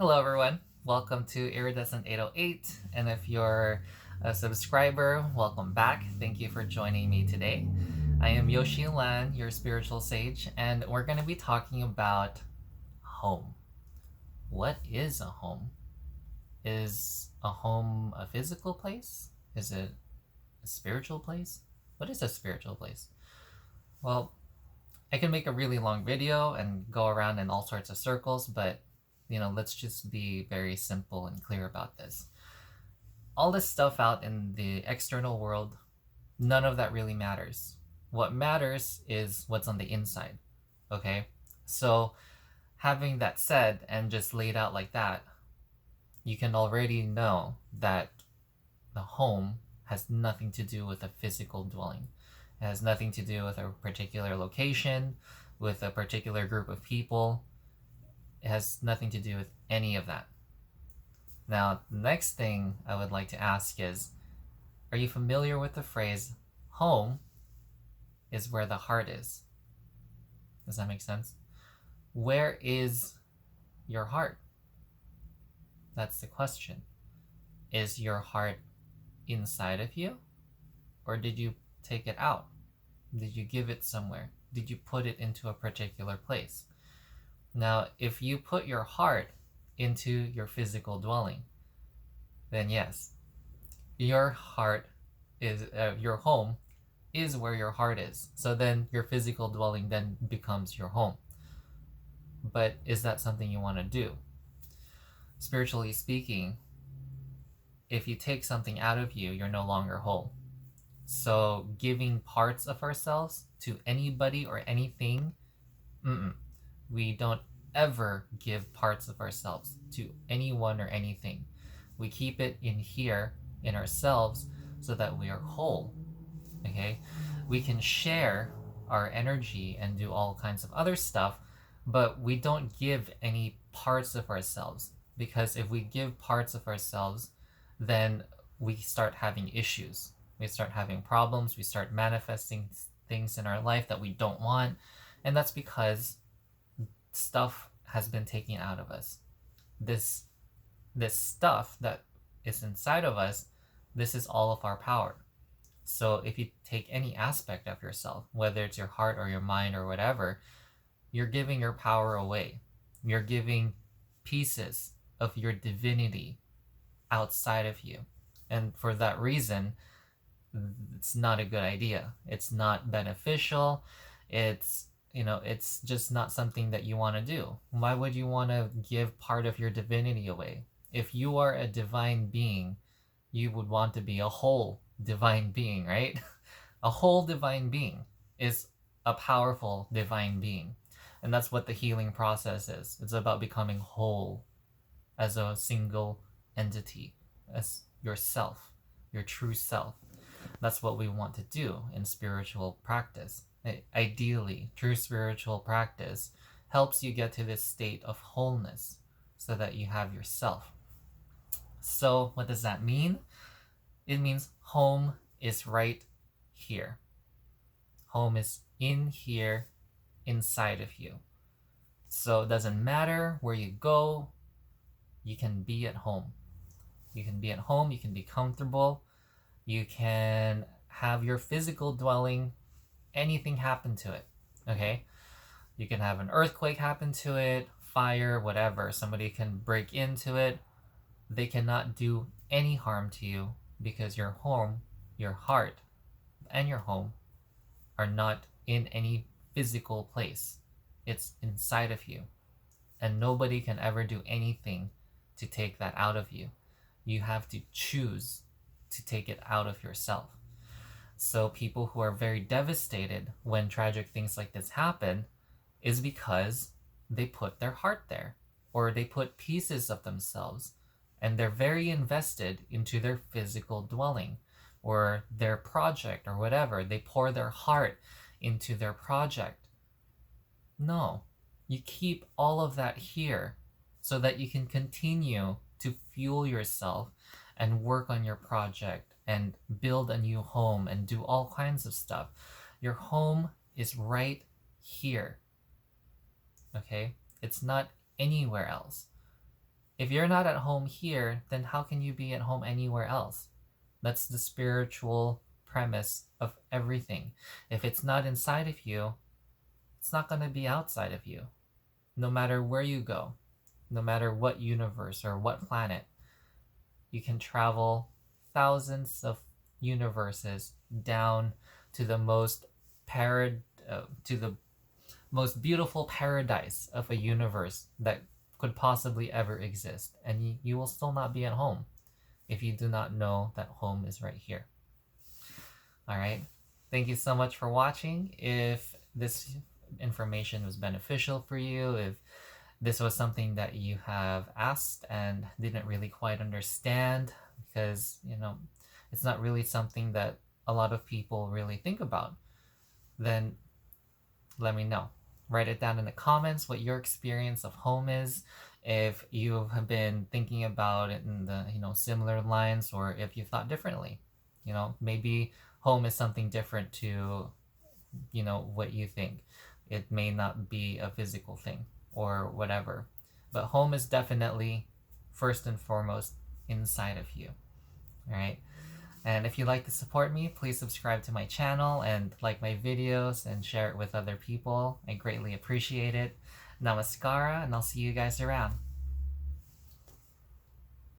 Hello, everyone. Welcome to Iridescent 808. And if you're a subscriber, welcome back. Thank you for joining me today. I am Yoshi Lan, your spiritual sage, and we're going to be talking about home. What is a home? Is a home a physical place? Is it a spiritual place? What is a spiritual place? Well, I can make a really long video and go around in all sorts of circles, but let's just be very simple and clear about this. All this stuff out in the external world, none of that really matters. What matters is what's on the inside. Okay? So, having that said and just laid out like that, you can already know that the home has nothing to do with a physical dwelling. It has nothing to do with a particular location, with a particular group of people. It has nothing to do with any of that. Now, the next thing I would like to ask is, are you familiar with the phrase, home is where the heart is? Does that make sense? Where is your heart? That's the question. Is your heart inside of you? Or did you take it out? Did you give it somewhere? Did you put it into a particular place? Now, if you put your heart into your physical dwelling, then yes, your heart is your home is where your heart is. So then your physical dwelling then becomes your home. But is that something you want to do? Spiritually speaking, if you take something out of you, you're no longer whole. So giving parts of ourselves to anybody or anything, we don't ever give parts of ourselves to anyone or anything. We keep it in here, in ourselves, so that we are whole. Okay? We can share our energy and do all kinds of other stuff, but we don't give any parts of ourselves. Because if we give parts of ourselves, then we start having issues. We start having problems. We start manifesting things in our life that we don't want. And that's because stuff has been taken out of us. This stuff that is inside of us, this is all of our power. So if you take any aspect of yourself, whether it's your heart or your mind or whatever, you're giving your power away. You're giving pieces of your divinity outside of you. And for that reason, it's not a good idea. It's not beneficial. It's just not something that you want to do. Why would you want to give part of your divinity away? If you are a divine being, you would want to be a whole divine being, right? A whole divine being is a powerful divine being. And that's what the healing process is. It's about becoming whole as a single entity, as yourself, your true self. That's what we want to do in spiritual practice. Ideally, true spiritual practice helps you get to this state of wholeness so that you have yourself. So, what does that mean? It means home is right here. Home is in here, inside of you. So, it doesn't matter where you go, you can be at home. You can be at home, you can be comfortable, you can have your physical dwelling, anything happen to it, okay? You can have an earthquake happen to it, fire, whatever. Somebody can break into it. They cannot do any harm to you because your home, your heart, and your home are not in any physical place. It's inside of you. And nobody can ever do anything to take that out of you. You have to choose to take it out of yourself. So people who are very devastated when tragic things like this happen is because they put their heart there, or they put pieces of themselves, and they're very invested into their physical dwelling or their project or whatever. They pour their heart into their project. No, you keep all of that here so that you can continue to fuel yourself and work on your project and build a new home and do all kinds of stuff. Your home is right here. Okay? It's not anywhere else. If you're not at home here, then how can you be at home anywhere else? That's the spiritual premise of everything. If it's not inside of you, it's not going to be outside of you. No matter where you go, no matter what universe or what planet, you can travel thousands of universes down to the to the most beautiful paradise of a universe that could possibly ever exist, and you will still not be at home if you do not know that home is right here. All right. Thank you so much for watching. If this information was beneficial for you, if this was something that you have asked and didn't really quite understand, because, it's not really something that a lot of people really think about, then let me know. Write it down in the comments what your experience of home is. If you have been thinking about it in the similar lines, or if you thought differently. Maybe home is something different to what you think. It may not be a physical thing or whatever, but home is definitely first and foremost inside of you. All right. And if you'd like to support me, please subscribe to my channel and like my videos and share it with other people. I greatly appreciate it. Namaskara, and I'll see you guys around.